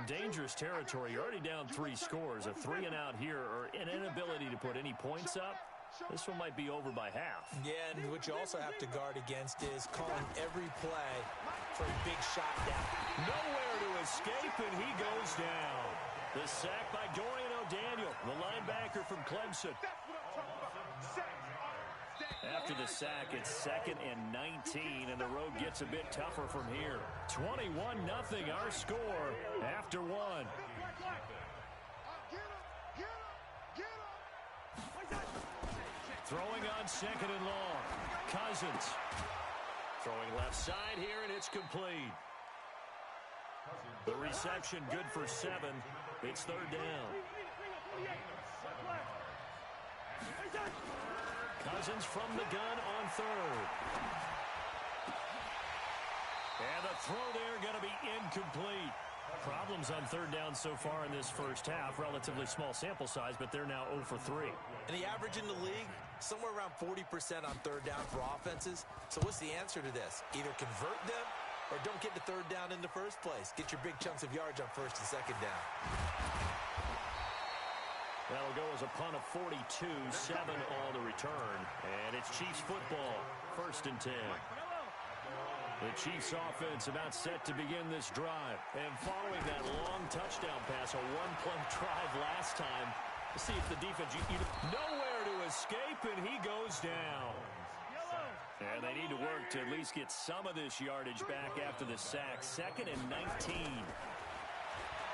dangerous territory. You're already down 3 scores. A 3-and-out here or an inability to put any points up. This one might be over by half. Yeah, and what you also have to guard against is calling every play for a big shot down. Nowhere to escape, and he goes down. The sack by Dorian O'Daniel, the linebacker from Clemson. After the sack, it's 2nd and 19, and the road gets a bit tougher from here. 21-0 our score after 1. Throwing on 2nd and long. Cousins. Throwing left side here, and it's complete. The reception good for 7. It's 3rd down. Cousins from the gun on 3rd. And the throw there going to be incomplete. Problems on 3rd down so far in this first half. Relatively small sample size, but they're now 0 for 3. And the average in the league, somewhere around 40% on 3rd down for offenses. So what's the answer to this? Either convert them or don't get to 3rd down in the first place. Get your big chunks of yards on 1st and 2nd down. That'll go as a punt of 42, 7 all to return. And it's Chiefs football, 1st and 10. The Chiefs offense about set to begin this drive. And following that long touchdown pass, a one-play drive last time. Let's see if the defense, nowhere to escape, and he goes down. And they need to work to at least get some of this yardage back after the sack. 2nd and 19.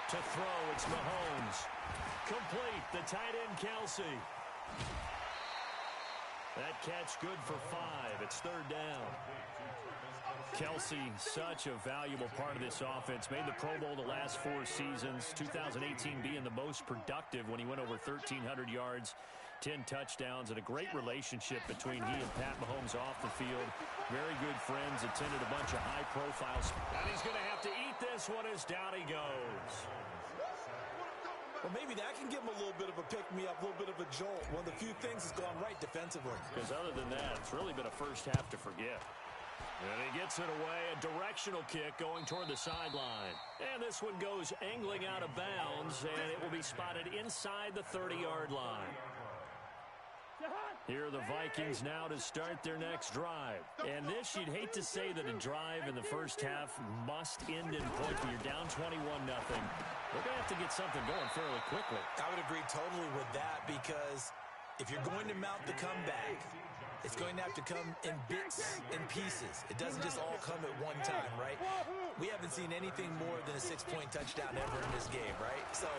To throw, it's Mahomes. Complete, the tight end, Kelsey. That catch good for 5. It's 3rd down. Kelsey, such a valuable part of this offense. Made the Pro Bowl the last 4 seasons. 2018 being the most productive when he went over 1,300 yards, 10 touchdowns, and a great relationship between he and Pat Mahomes off the field. Very good friends, attended a bunch of high profiles. And he's going to have to eat this one as down he goes. Well, maybe that can give him a little bit of a pick-me-up, a little bit of a jolt. One of the few things that's gone right defensively. Because other than that, it's really been a first half to forget. And he gets it away, a directional kick going toward the sideline. And this one goes angling out of bounds, and it will be spotted inside the 30-yard line. Here are the Vikings now to start their next drive. And this, you'd hate to say that a drive in the first half must end in points when you're down 21-0. They're going to have to get something going fairly quickly. I would agree totally with that, because if you're going to mount the comeback, it's going to have to come in bits and pieces. It doesn't just all come at one time, right? We haven't seen anything more than a 6-point touchdown ever in this game, right? So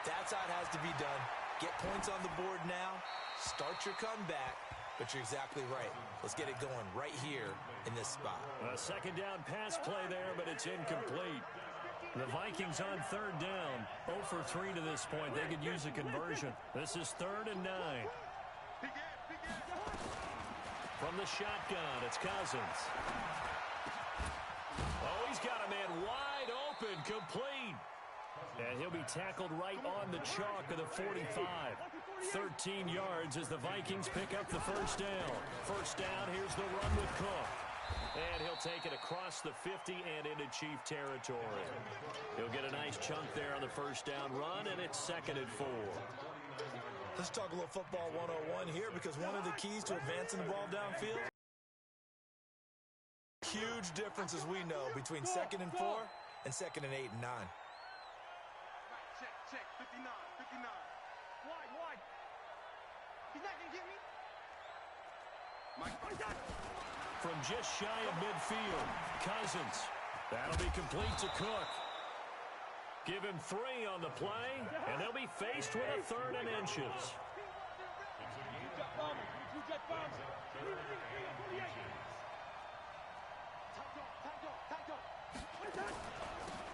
that's how it has to be done. Get points on the board now. Start your comeback. But you're exactly right. Let's get it going right here in this spot. A 2nd down pass play there, but it's incomplete. The Vikings on 3rd down. 0 for 3 to this point. They could use a conversion. This is 3rd and 9. From the shotgun, it's Cousins. Oh, he's got a man wide open, complete. And he'll be tackled right on the chalk of the 45. 13 yards as the Vikings pick up the first down. First down, here's the run with Cook. And he'll take it across the 50 and into Chief territory. He'll get a nice chunk there on the first down run, and it's 2nd and 4. Let's talk a little football 101 here, because one of the keys to advancing the ball downfield, huge difference, as we know, between 2nd and 4 and 2nd and 8 and 9. Check, 59. Wide. He's not going to get me. From just shy of midfield, Cousins. That'll be complete to Cook. Give him 3 on the play, and they'll be faced with a 3rd and inches.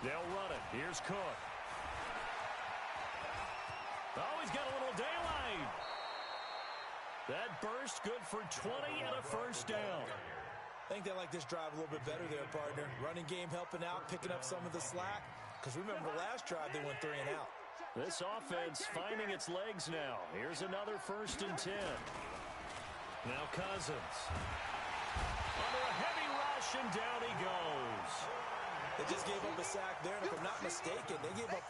They'll run it. Here's Cook. Oh, he's got a little daylight. That burst good for 20 and a first down. I think they like this drive a little bit better there, partner. Running game helping out, picking up some of the slack. Because remember, the last drive they went 3 and out. This offense finding its legs now. Here's another 1st and 10. Now Cousins. Under a heavy rush, and down he goes. They just gave up a sack there, and if I'm not mistaken, they gave up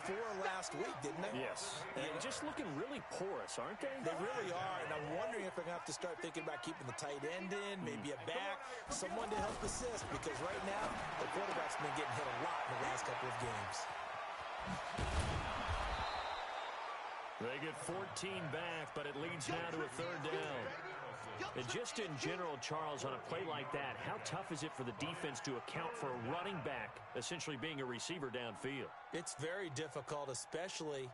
week, didn't they? Yes. And just looking really porous, aren't they? They really are, and I'm wondering if they're going to have to start thinking about keeping the tight end in, maybe a back, someone to help assist, because right now, the quarterback's been getting hit a lot in the last couple of games. They get 14 back, but it leads now to a third down. And just in general, Charles, on a play like that, how tough is it for the defense to account for a running back essentially being a receiver downfield? It's very difficult, especially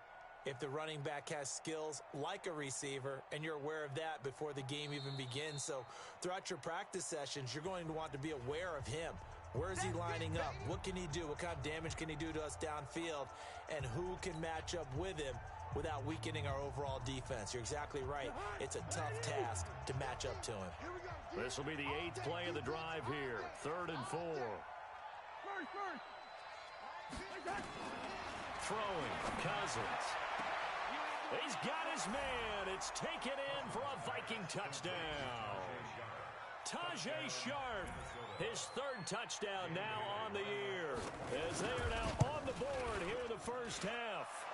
if the running back has skills like a receiver, and you're aware of that before the game even begins. So throughout your practice sessions, you're going to want to be aware of him. Where is he lining up? What can he do? What kind of damage can he do to us downfield? And who can match up with him without weakening our overall defense? You're exactly right. It's a tough task to match up to him. This will be the 8th play of the drive here. 3rd and 4. Throwing, Cousins. He's got his man. It's taken in for a Viking touchdown. Tajay Sharp, his 3rd touchdown now on the year, as they are now on the board here in the first half.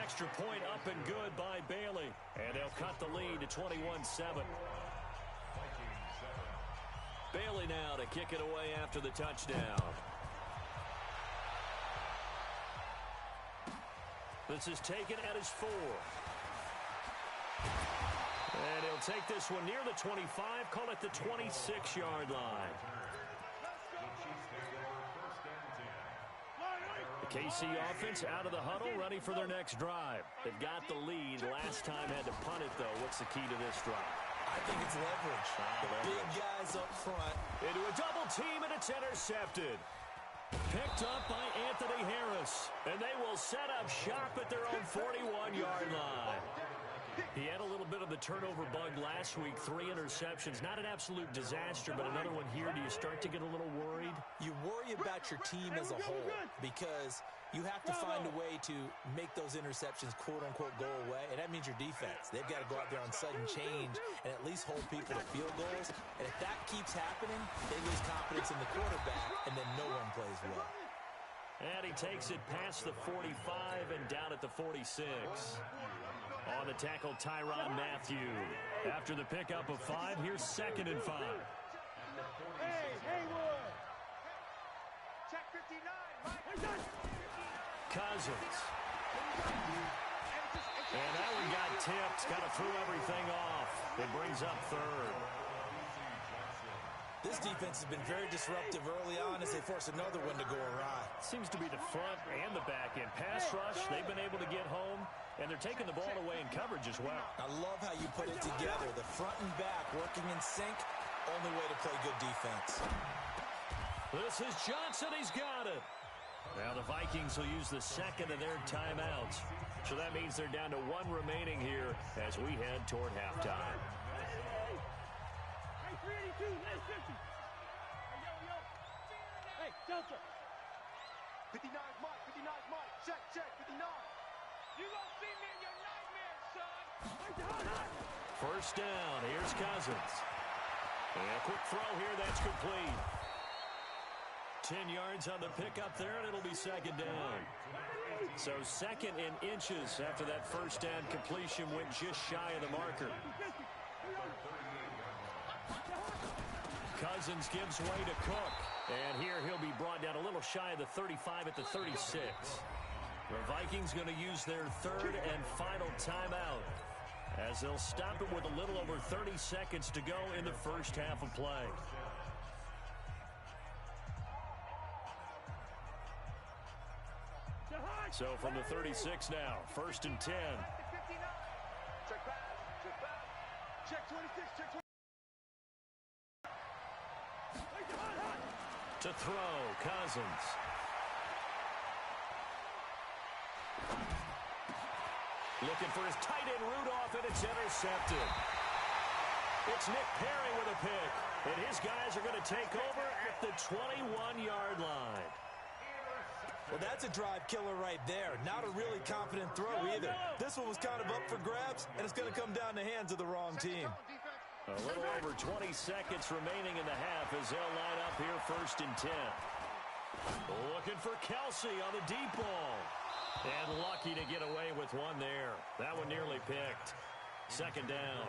Extra point up and good by Bailey, and they'll cut the lead to 21-7. Bailey now to kick it away after the touchdown. This is taken at his 4. And he'll take this one near the 25, call it the 26-yard line. The KC offense out of the huddle, ready for their next drive. They've got the lead. Last time had to punt it, though. What's the key to this drive? I think it's leverage. The big guys up front. Into a double team, and it's intercepted. Picked up by Anthony Harris. And they will set up shop at their own 41-yard line. He had a little bit of the turnover bug last week, 3 interceptions. Not an absolute disaster, but another one here. Do you start to get a little worried? You worry about your team as a whole because you have to find a way to make those interceptions, quote-unquote, go away, and that means your defense. They've got to go out there on sudden change and at least hold people to field goals. And if that keeps happening, they lose confidence in the quarterback, and then no one plays well. And he takes it past the 45 and down at the 46. On the tackle, Tyrann Mathieu. After the pickup of 5, here's 2nd and 5. Hey, Haywood! Check 59, Mike. Cousins. And that one got tipped. Kind of threw everything off. It brings up 3rd. This defense has been very disruptive early on as they force another one to go awry. Seems to be the front and the back end. Pass rush, they've been able to get home, and they're taking the ball away in coverage as well. I love how you put it together. The front and back working in sync, only way to play good defense. This is Johnson. He's got it. Now the Vikings will use the 2nd of their timeouts. So that means they're down to 1 remaining here as we head toward halftime. Hey, 382, last 50. Hey, Delta. 59 Mike, 59 Mike. Check, 59. You gonna see me in your nightmares, son. First down. Here's Cousins. And a quick throw here. That's complete. 10 yards on the pickup there, and it'll be 2nd down. So 2nd in inches after that first down completion went just shy of the marker. Cousins gives way to Cook. And here he'll be brought down a little shy of the 35 at the 36. The Vikings going to use their 3rd and final timeout as they'll stop it with a little over 30 seconds to go in the first half of play. So from the 36 now, 1st and 10. Check back, check back. Check 26, check 26. To throw, Cousins. Looking for his tight end Rudolph, and it's intercepted. It's Nick Perry with a pick, and his guys are going to take over at the 21-yard line. Well, that's a drive killer right there. Not a really confident throw either. This one was kind of up for grabs, and it's going to come down the hands of the wrong team. A little over 20 seconds remaining in the half as they'll line up here 1st and 10. Looking for Kelsey on the deep ball. And lucky to get away with one there. That one nearly picked. Second down.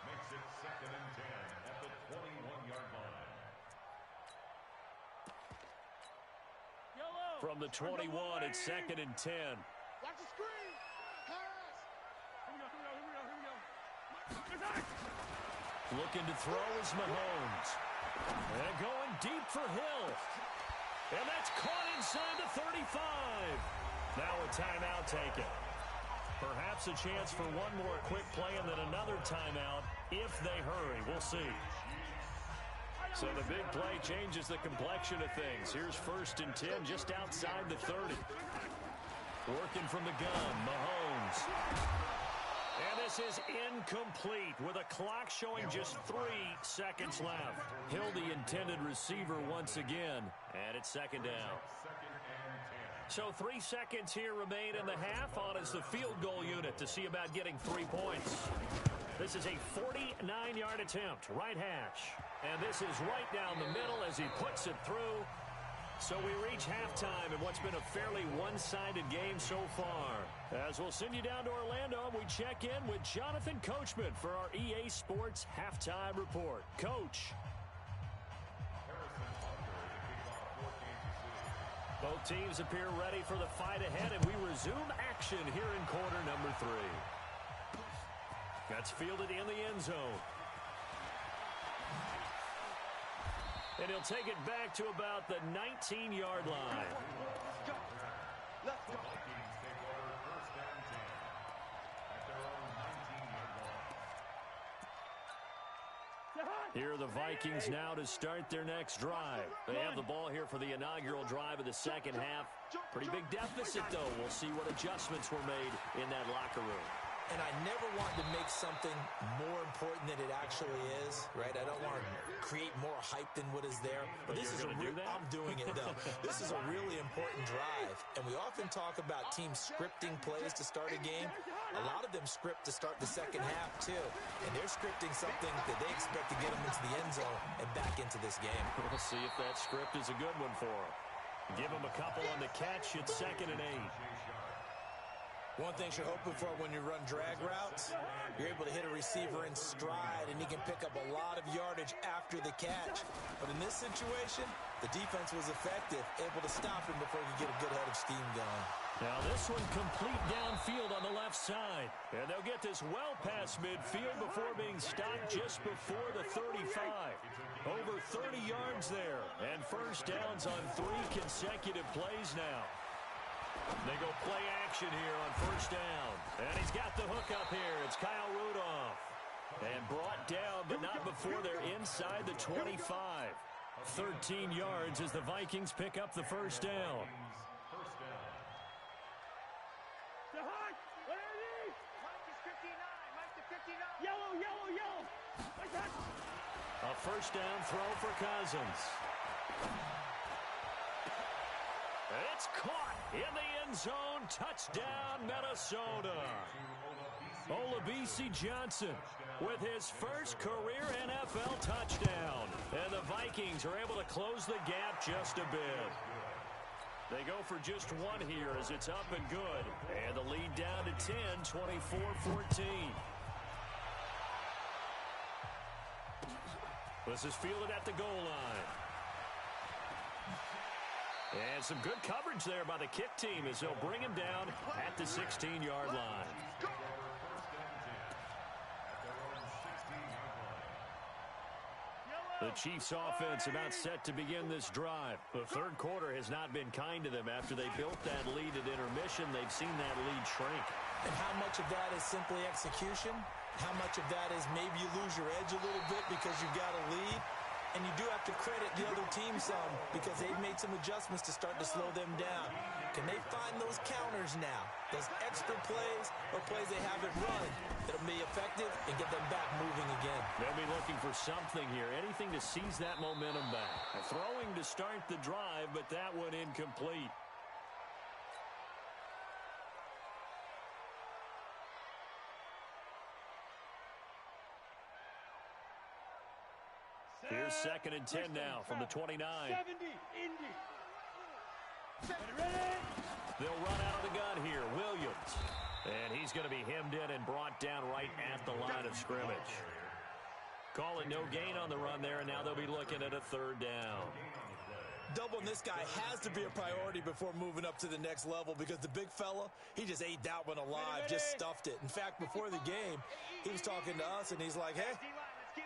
Makes it 2nd and 10 at the 21-yard line. From the 21, it's 2nd and 10. Watch the screen. Pass. Here we go. Looking to throw is Mahomes. And going deep for Hill. And that's caught inside the 35. Now a timeout taken. Perhaps a chance for one more quick play and then another timeout if they hurry. We'll see. So the big play changes the complexion of things. Here's 1st and 10 just outside the 30. Working from the gun, Mahomes. And this is incomplete with a clock showing just 3 seconds left. Hill, the intended receiver once again. And it's 2nd down. So 3 seconds here remain in the half. On is the field goal unit to see about getting 3 points. This is a 49-yard attempt, right hash. And this is right down the middle as he puts it through. So we reach halftime in what's been a fairly one-sided game so far. As we'll send you down to Orlando, we check in with Jonathan Coachman for our EA Sports Halftime Report. Coach. Both teams appear ready for the fight ahead, and we resume action here in quarter number 3. That's fielded in the end zone. And he'll take it back to about the 19-yard line. Let's go. Here are the Vikings now to start their next drive. They have the ball here for the inaugural drive of the second half. Pretty big deficit, though. We'll see what adjustments were made in that locker room. And I never want to make something more important than it actually is, right? I don't want to create more hype than what is there. But this is I'm doing it, though. This is a really important drive. And we often talk about teams scripting plays to start a game. A lot of them script to start the second half, too. And they're scripting something that they expect to get them into the end zone and back into this game. We'll see if that script is a good one for them. Give them a couple on the catch. It's 2nd and 8. One thing you're hoping for when you run drag routes, you're able to hit a receiver in stride, and he can pick up a lot of yardage after the catch. But in this situation, the defense was effective, able to stop him before he could get a good head of steam going. Now this one complete downfield on the left side. And they'll get this well past midfield before being stopped just before the 35. Over 30 yards there. And first downs on 3 consecutive plays now. They go play action here on first down. And he's got the hook up here. It's Kyle Rudolph. And brought down, but not before they're inside the 25. 13 yards as the Vikings pick up the first down. Yellow. A first down throw for Cousins. It's caught in the end zone. Touchdown, Minnesota. Olabisi Johnson with his first career NFL touchdown. And the Vikings are able to close the gap just a bit. They go for just one here as it's up and good. And the lead down to 10, 24-14. This is fielded at the goal line. And some good coverage there by the kick team as they'll bring him down at the 16-yard line. The Chiefs offense about set to begin this drive. The third quarter has not been kind to them after they built that lead at intermission. They've seen that lead shrink. And how much of that is simply execution? How much of that is maybe you lose your edge a little bit because you've got a lead? And you do have to credit the other team some because they've made some adjustments to start to slow them down. Can they find those counters now? Those extra plays or plays they haven't run that'll be effective and get them back moving again. They'll be looking for something here, anything to seize that momentum back. Throwing to start the drive, but that one incomplete. Here's 2nd and 10 now from the 29. 70, Indy. They'll run out of the gun here. Williams. And he's going to be hemmed in and brought down right at the line of scrimmage. Call it no gain on the run there, and now they'll be looking at a third down. Doubling this guy has to be a priority before moving up to the next level because the big fella, he just ate that one alive, just stuffed it. In fact, before the game, he was talking to us, and he's like, hey,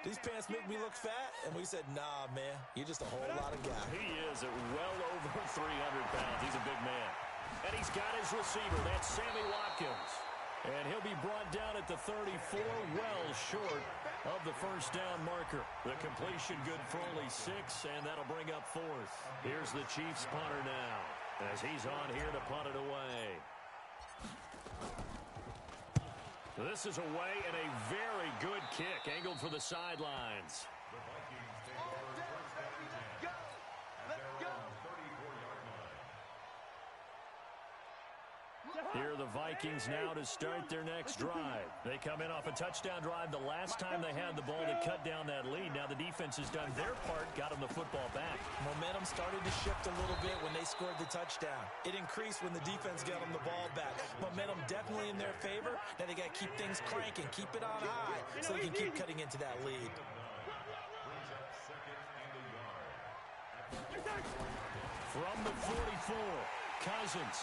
these pants make me look fat? And we said, nah, man, you're just a whole lot of guy. He is at well over 300 pounds. He's a big man. And he's got his receiver. That's Sammy Watkins. And he'll be brought down at the 34, well short of the first down marker. The completion good for only 6, and that'll bring up 4th. Here's the Chiefs punter now, as he's on here to punt it away. This is away and a very good kick, angled for the sidelines. The Vikings take over first down and 10 at their own 34-yard line. Here are the Vikings now to start their next drive. They come in off a touchdown drive the last time they had the ball to cut down that lead. Now the defense has done their part, got them the football back. Momentum started to shift a little bit when they scored the touchdown. It increased when the defense got them the ball back. Momentum definitely in their favor. Now they got to keep things cranking, keep it on high so they can keep cutting into that lead. Brings up second and a yard. From the 44, Cousins.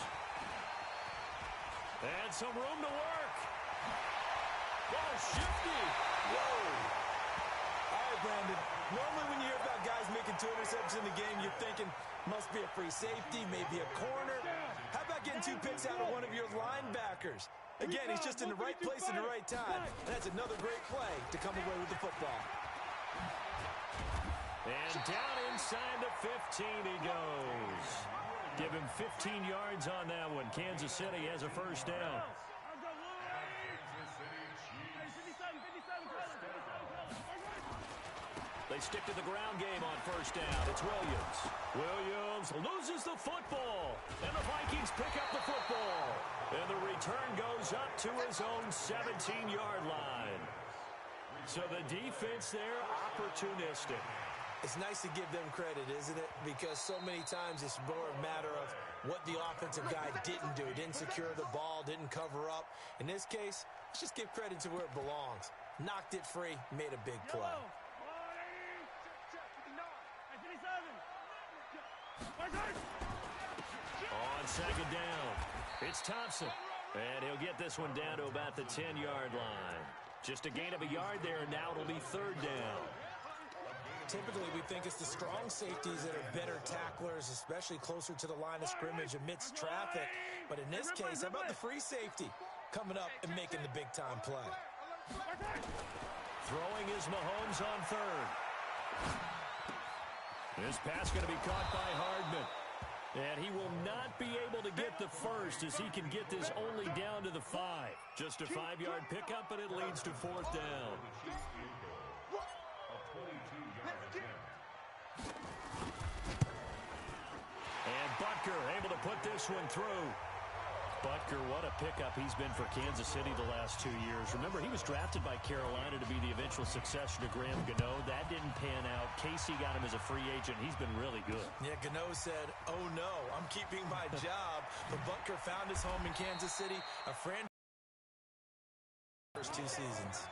And some room to work. Oh, shifty. Whoa. All right, Brandon. Normally when you hear about guys making 2 interceptions in the game, you're thinking must be a free safety, maybe a corner. How about getting 2 picks out of one of your linebackers? Again, he's just in the right place at the right time. And that's another great play to come away with the football. And down inside the 15 he goes. Give him 15 yards on that one. Kansas City has a first down. They stick to the ground game on first down. It's Williams. Williams loses the football. And the Vikings pick up the football. And the return goes up to his own 17-yard line. So the defense there, opportunistic. It's nice to give them credit, isn't it? Because so many times it's more a matter of what the offensive guy didn't do. Didn't secure the ball, didn't cover up. In this case, let's just give credit to where it belongs. Knocked it free, made a big play. On second down, it's Thompson. And he'll get this one down to about the 10-yard line. Just a gain of a yard there, and now it'll be third down. Typically, we think it's the strong safeties that are better tacklers, especially closer to the line of scrimmage amidst traffic. But in this case, how about the free safety coming up and making the big-time play? Throwing is Mahomes on third. This pass going to be caught by Hardman. And he will not be able to get the first as he can get this only down to the 5. Just a 5-yard pickup, and it leads to fourth down. And Butker able to put this one through. Butker, what a pickup he's been for Kansas City the last 2 years. Remember, he was drafted by Carolina to be the eventual successor to Graham Gano. That didn't pan out. Casey got him as a free agent. He's been really good. Yeah, Gano said, oh no, I'm keeping my job. But Butker found his home in Kansas City, a franchise first 2 seasons.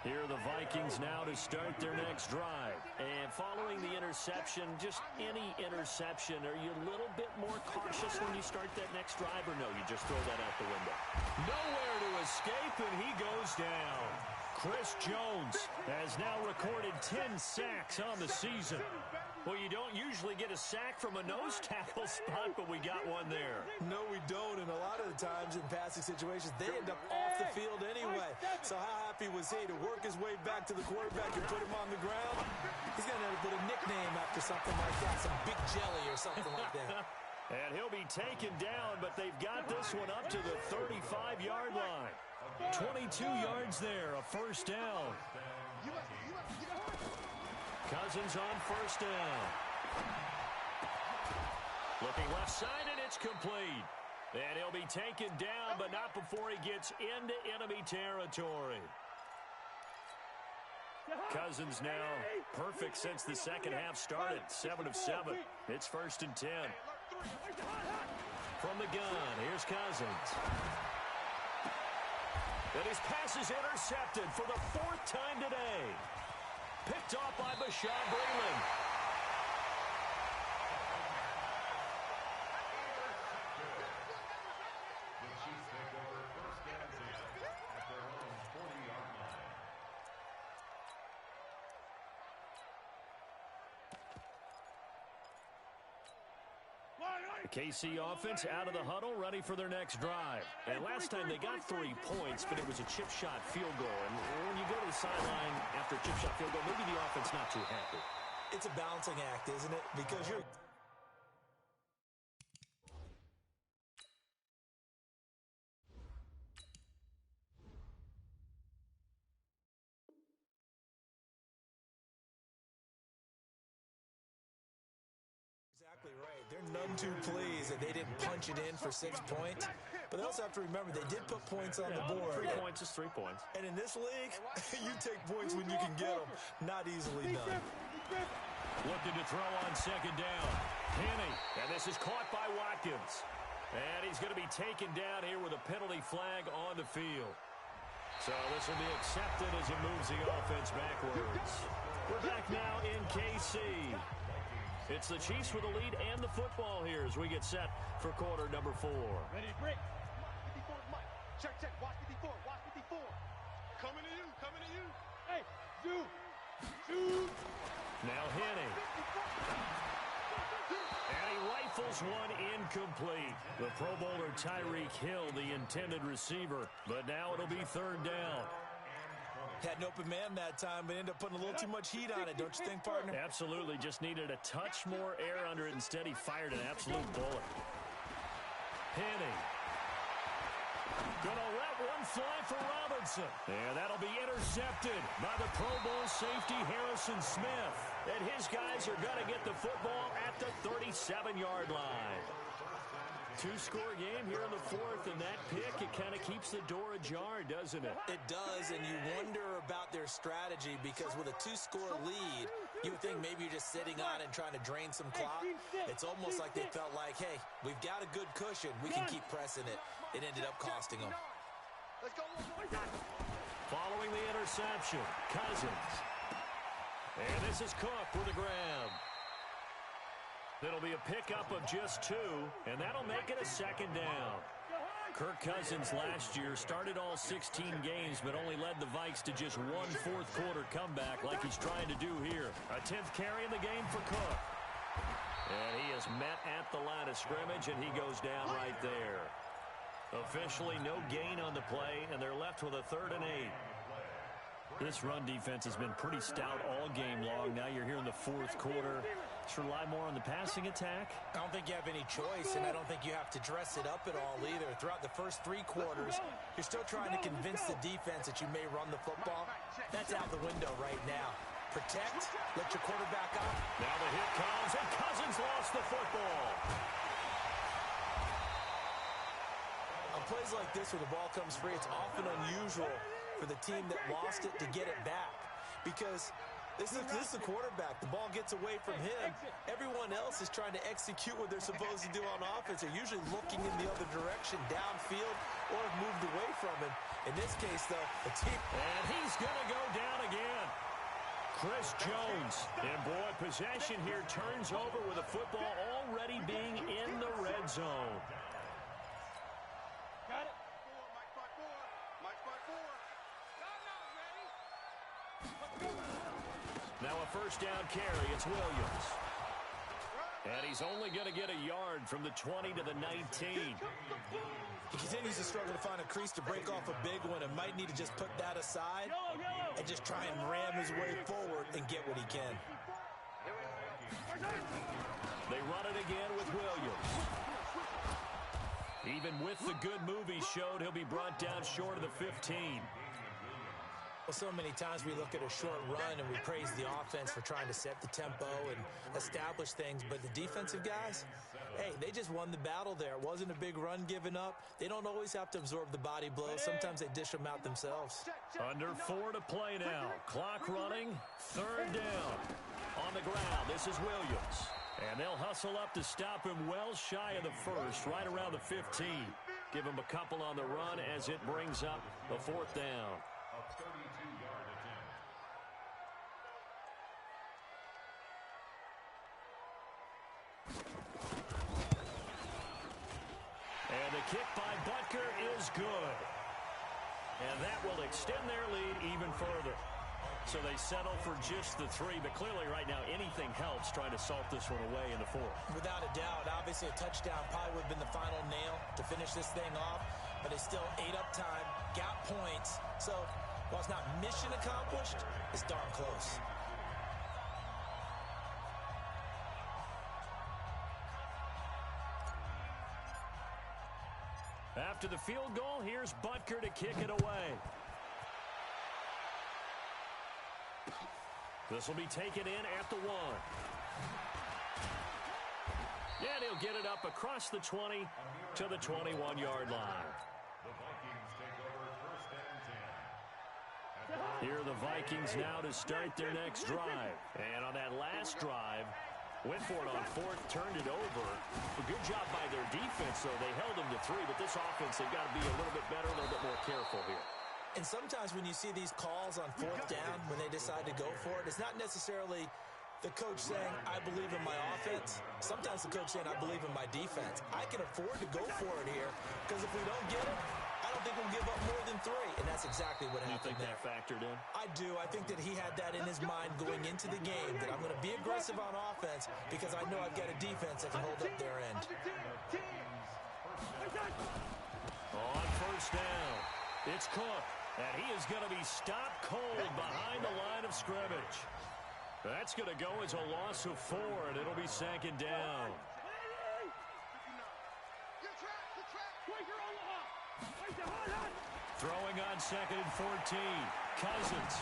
Here are the Vikings now to start their next drive. And following the interception, just any interception, are you a little bit more cautious when you start that next drive, or no, you just throw that out the window? Nowhere to escape, and he goes down. Chris Jones has now recorded 10 sacks on the season. Well, you don't usually get a sack from a nose tackle spot, but we got one there. No, we don't, and a lot of the times in passing situations, they end up off the field anyway. So how happy was he to work his way back to the quarterback and put him on the ground? He's going to have to put a nickname after something like that, some Big Jelly or something like that. And he'll be taken down, but they've got this one up to the 35-yard line. 22 yards there, a first down. Cousins on first down. Looking left side, and it's complete. And he'll be taken down, but not before he gets into enemy territory. Cousins now perfect since the second half started. 7 of 7. It's 1st and 10. From the gun, here's Cousins. And his pass is intercepted for the 4th time today. Picked off by Bashaud Breeland. KC offense out of the huddle, ready for their next drive. And last time they got 3 points, but it was a chip shot field goal. And when you go to the sideline after a chip shot field goal, maybe the offense not too happy. It's a balancing act, isn't it? Because you're... Exactly right. They're none too pleased that they didn't punch it in for 6 points. But they also have to remember they did put points on the board. 3 points is 3 points. And in this league, you take points when you can get them. Not easily done. Looking to throw on 2nd down. Penny. And this is caught by Watkins. And he's going to be taken down here with a penalty flag on the field. So this will be accepted as it moves the offense backwards. We're back now in KC. It's the Chiefs with the lead and the football here as we get set for quarter number 4. Ready, break. 54 is Mike. Check, check. Watch 54. Watch 54. Coming to you. Coming to you. Hey, shoot. Shoot. Now Henning. And he rifles one incomplete. The Pro Bowler Tyreek Hill, the intended receiver. But now it'll be 3rd down. Had an open man that time, but ended up putting a little too much heat on it, don't you think, partner? Absolutely. Just needed a touch more air under it. Instead, he fired an absolute bullet. Penny. Gonna let one fly for Robinson. And that'll be intercepted by the Pro Bowl safety Harrison Smith. And his guys are gonna get the football at the 37-yard line. 2-score game here in the 4th, and that pick, it kind of keeps the door ajar, doesn't it? It does, and you wonder about their strategy because with a 2-score lead, you would think maybe you're just sitting on it and trying to drain some clock. It's almost like they felt like, hey, we've got a good cushion. We can keep pressing it. It ended up costing them. Following the interception, Cousins. And this is Cook with a grab. It'll be a pickup of just 2, and that'll make it a 2nd down. Kirk Cousins last year started all 16 games, but only led the Vikes to just 1 fourth-quarter comeback like he's trying to do here. A 10th carry in the game for Cook. And he is met at the line of scrimmage, and he goes down right there. Officially no gain on the play, and they're left with a 3rd and 8. This run defense has been pretty stout all game long. Now you're here in the 4th quarter. Should rely more on the passing attack. I don't think you have any choice, and I don't think you have to dress it up at all either. Throughout the first 3 quarters, you're still trying to convince the defense that you may run the football. That's out the window right now. Protect, let your quarterback out. Now the hit comes, and Cousins lost the football. On plays like this where the ball comes free, it's often unusual for the team that lost it to get it back because this is the quarterback. The ball gets away from him. Everyone else is trying to execute what they're supposed to do on offense. They're usually looking in the other direction, downfield, or have moved away from him. In this case, though, the team... And he's going to go down again. Chris Jones. And, boy, possession here turns over with the football already being in the red zone. Got it. Mike spot 4. Mike spot 4. Now a 1st down carry. It's Williams. And he's only going to get a yard from the 20 to the 19. He continues to struggle to find a crease to break off a big one and might need to just put that aside and just try and ram his way forward and get what he can. They run it again with Williams. Even with the good move he showed, he'll be brought down short of the 15. Well, so many times we look at a short run and we praise the offense for trying to set the tempo and establish things, but the defensive guys, hey, they just won the battle there. It wasn't a big run given up. They don't always have to absorb the body blows. Sometimes they dish them out themselves. Under 4 to play now. Clock running. 3rd down. On the ground, this is Williams. And they'll hustle up to stop him well shy of the first, right around the 15. Give him a couple on the run as it brings up the 4th down. A 32-yard attempt. And the kick by Butker is good. And that will extend their lead even further. So they settle for just the 3, but clearly right now anything helps trying to salt this one away in the 4th. Without a doubt, obviously a touchdown probably would have been the final nail to finish this thing off, but it's still 8 up time, got points. So while it's not mission accomplished, it's darn close. After the field goal, here's Butker to kick it away. This will be taken in at the 1. And he'll get it up across the 20 to the 21-yard line. The Vikings take over 1st and 10. Here are the Vikings now to start their next drive. And on that last drive, went for it on 4th, turned it over. A good job by their defense, though. They held them to 3, but this offense, they've got to be a little bit better, a little bit more careful here. And sometimes when you see these calls on 4th down, when they decide to go for it, it's not necessarily the coach saying, I believe in my offense. Sometimes the coach saying, I believe in my defense. I can afford to go for it here, because if we don't get it, I don't think we'll give up more than 3. And that's exactly what happened there. You think that factored in? I do. I think that he had that in his mind going into the game, that I'm going to be aggressive on offense because I know I've got a defense that can hold up their end. On 1st down, it's Cook. And he is going to be stopped cold behind the line of scrimmage. That's going to go as a loss of 4, and it'll be 2nd down. Throwing on 2nd and 14. Cousins.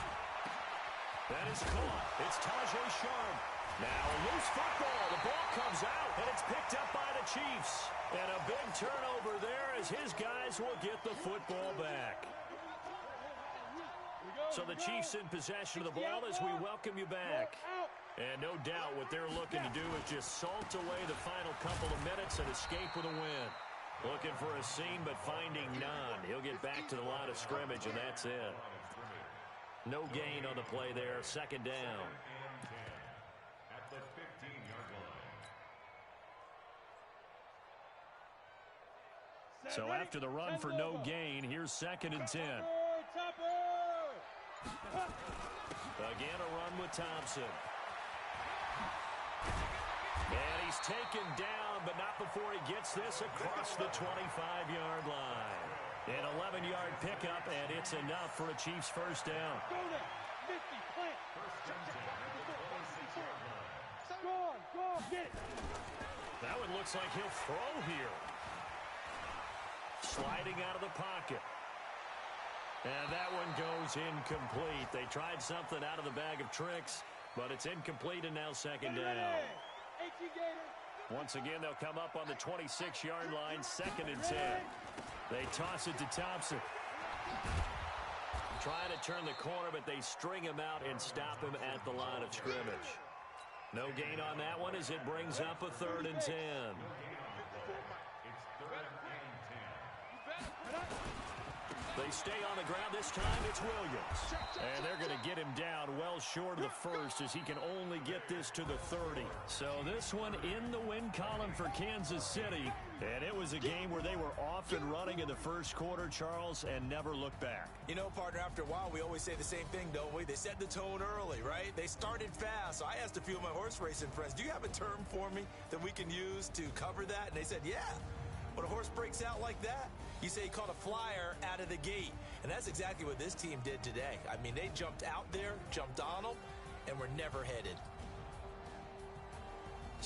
That is caught. It's Tajay Sharp. Now a loose football. The ball comes out, and it's picked up by the Chiefs. And a big turnover there as his guys will get the football back. So the Chiefs in possession of the ball as we welcome you back. And no doubt what they're looking to do is just salt away the final couple of minutes and escape with a win. Looking for a seam, but finding none. He'll get back to the line of scrimmage, and that's it. No gain on the play there. 2nd down. At the 15-yard line. So after the run for no gain, here's 2nd and 10. Again, a run with Thompson. And he's taken down, but not before he gets this across the 25-yard line. An 11-yard pickup, and it's enough for a Chiefs 1st down. That one looks like he'll throw here. Sliding out of the pocket. And that one goes incomplete. They tried something out of the bag of tricks, but it's incomplete, and now 2nd down. Once again, they'll come up on the 26-yard line, 2nd and 10. They toss it to Thompson. Trying to turn the corner, but they string him out and stop him at the line of scrimmage. No gain on that one as it brings up a 3rd and 10. It's 3rd and 10. They stay on the ground. This time it's Williams. And they're going to get him down well short of the first as he can only get this to the 30. So this one in the win column for Kansas City. And it was a game where they were off and running in the first quarter, Charles, and never looked back. You know, partner, after a while, we always say the same thing, don't we? They set the tone early, right? They started fast. So I asked a few of my horse racing friends, do you have a term for me that we can use to cover that? And they said, yeah. When a horse breaks out like that, you say he caught a flyer out of the gate. And that's exactly what this team did today. I mean, they jumped out there, jumped on them, and were never headed.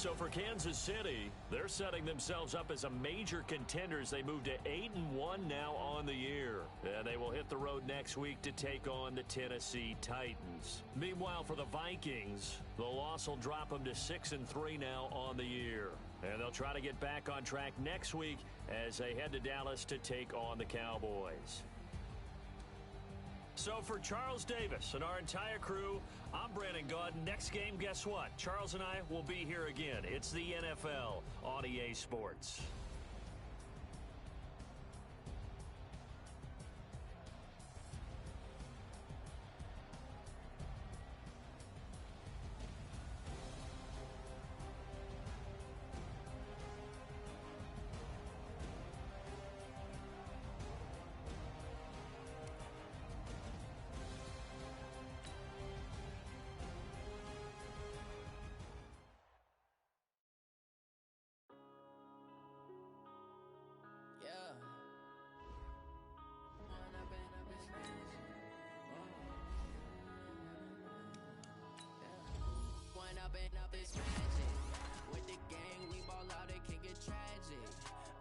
So for Kansas City, they're setting themselves up as a major contender as they move to 8-1 now on the year. And they will hit the road next week to take on the Tennessee Titans. Meanwhile, for the Vikings, the loss will drop them to 6-3 now on the year. And they'll try to get back on track next week as they head to Dallas to take on the Cowboys. So for Charles Davis and our entire crew, I'm Brandon Gaudin. Next game, guess what? Charles and I will be here again. It's the NFL on EA Sports. Up is magic. With the gang, we ball out, it can get tragic.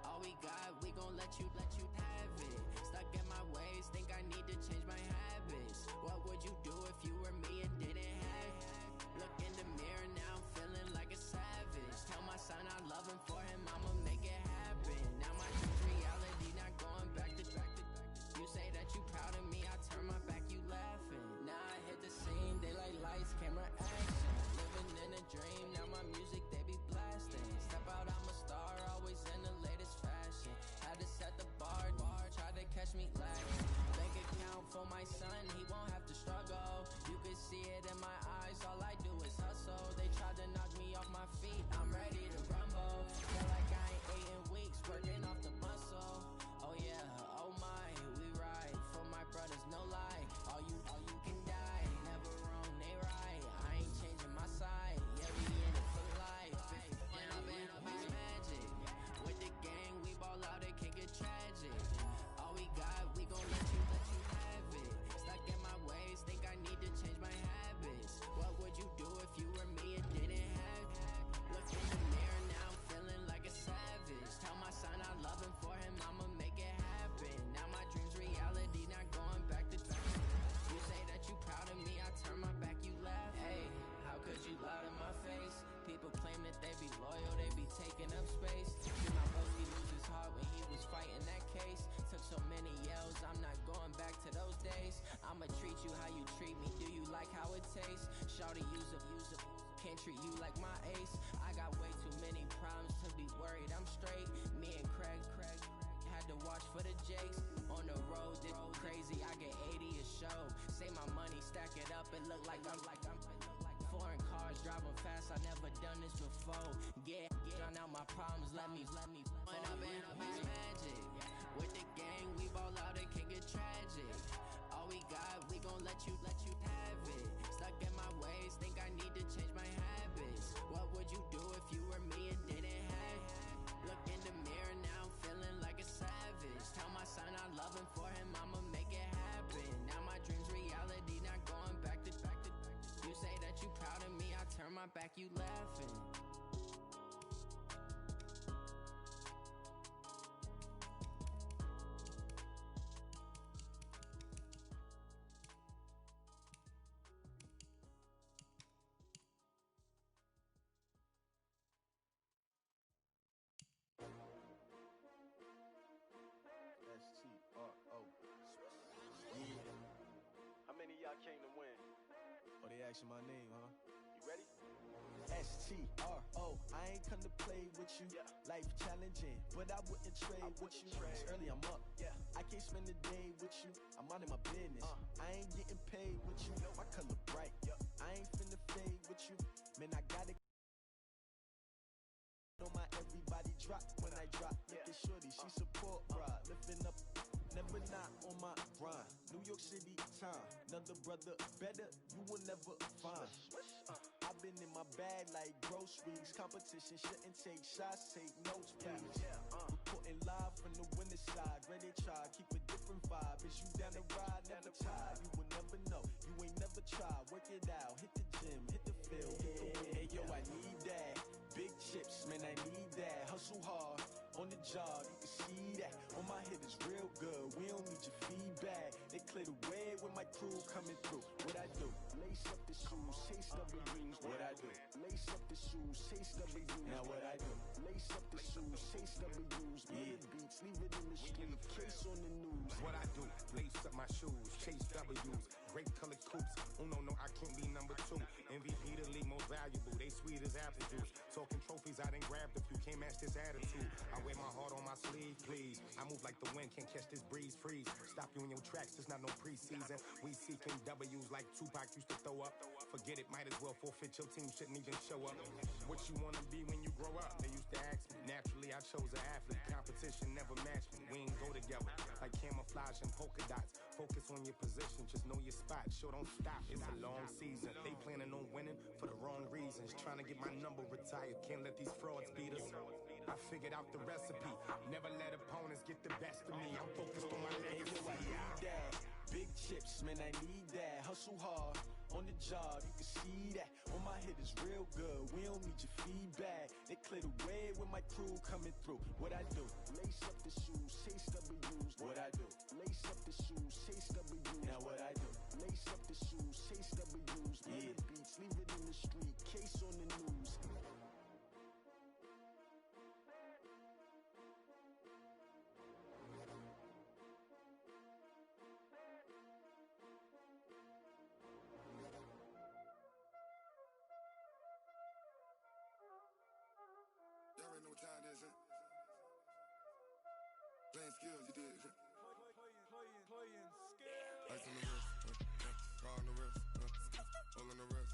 All we got, we gon' let you have it. Stuck in my ways, think I need to change my habits. What would you do if you were me and didn't have it? Look in the mirror, now I'm feeling like a savage. Tell my son I love him, for him I'ma make it happen. Now my dream's reality, not going back to. You say that you proud of me, I turn my back, you laughing. Now I hit the scene, daylight lights, camera action. Living in a dream, now my music they be blasting. Step out, I'm a star, always in the latest fashion. Had to set the bar, try to catch me lacking. Bank account for my son, he won't have to struggle. You can see it in my eyes, all I do is hustle. They tried to knock me off my feet, I'm ready to rumble. Feel like I ain't ate in weeks, working off the muscle. Oh yeah, oh my, we ride for my brothers, no lie. All you can die, never wrong, they right. I ain't changing my side, yeah, we in it for life. When I've been up is magic. With the gang, we ball out, it can get tragic. All we got, we gon' let you have it. Stuck in my ways, think I need to change my habits. What would you do if you were me and didn't have it? Look in the mirror, now I'm feeling like a savage. Tell my son I love him, for him I'ma make it happen. Now my dream's reality, not going back to. You say that you proud of me, I turn my back, you laugh. Hey, how could you lie to my face? People claim that they be loyal, they be taking up space. See my broski lose his heart when he was fighting that case. Took so many yells, I'm not going back to those days. I'ma treat you how you treat me, do you like how it tastes? Shawty, use up, can't treat you like my ace. I got way too many problems to be worried, I'm straight. Me and Craig had to watch for the Jakes. On the road, this crazy, I get 80 a show. Say my money, stack it up, it look like I'm foreign cars, driving fast, I never done this before. Yeah, drown out my problems, let me When I've been up is magic. With the gang, we ball out, it can get tragic. All we got, we gon' let you have it. Stuck in my ways, think I need to change my habits. What would you do if you were me and didn't have it? Look in the mirror, now I'm feeling like a savage. Tell my son I love him, for him I'ma make it happen. Now my dream's reality, not going back to. You say that you proud of me, I turn my back, you laughing. S-T-R-O. Yeah. How many of y'all came to win? Oh, they asking my name, huh? You ready? S-T-R-O. I ain't come to play with you. Yeah. Life challenging, but I wouldn't trade with you. It's early, I'm up. Yeah. I can't spend the day with you. I'm out of my business. I ain't getting paid with you. My color bright. Yeah. I ain't finna fade with you. Man, I gotta on my everybody drop when I drop. Look at shorty, she support ride. Lifting up, never not on my grind. New York City time. Another brother better, you will never find. I've been in my bag like groceries. Competition shouldn't take shots, take notes, please. Reporting live from the winning side. Ready to try, keep a different vibe. Is you down the ride, never tired. You will never know, you ain't never tried. Work it out, hit the gym, hit the field, hit the win. Hey yo, I need that. Big hustle hard on the job, you can see that. On my head is real good, we don't need your feedback. They clear the way with my crew coming through. What I do? Lace up the shoes, chase W's. What I do? Lace up the shoes, chase W's. Now what I do? Lace up the shoes, chase W's. Yeah. Beats, leave it in the street, case on the news. What I do? Lace up my shoes, chase W's. Great colored coops. No, I can't be number 2. MVP the league most valuable. They sweet as apple juice. Talking trophies, I done grabbed a few. Can't match this attitude. I wear my heart on my sleeve, please. I move like the wind, can't catch this breeze. Freeze. Stop you in your tracks. There's not no preseason. We seeking W's like Tupac used to throw up. Forget it, might as well forfeit. Your team shouldn't even show up. What you wanna be when you grow up? They used to ask me. Naturally, I chose an athlete. Competition never matched me. We ain't go together like camouflage and polka dots. Focus on your position, just know your spot. Sure, don't stop. It's a long season. They planning on winning for the wrong reasons. Trying to get my number retired. Can't let these frauds beat us. I figured out the recipe. Never let opponents get the best of me. I'm focused on my legacy. I need that. Big chips, man, I need that. Hustle hard on the job, you can see that. On my head is real good, we don't need your feedback. They clear the way with my crew coming through. What I do? Lace up the shoes, chase W's. What I do? Lace up the shoes, chase W's. Now what I do? Lace up the shoes, chase W's. Yeah. Beats, leave it in the street, case on the news. Y'all already know what time it is, huh? Playing skills, you did. Playing skills. Ice on the wrist, car on the wrist, all on the wrist,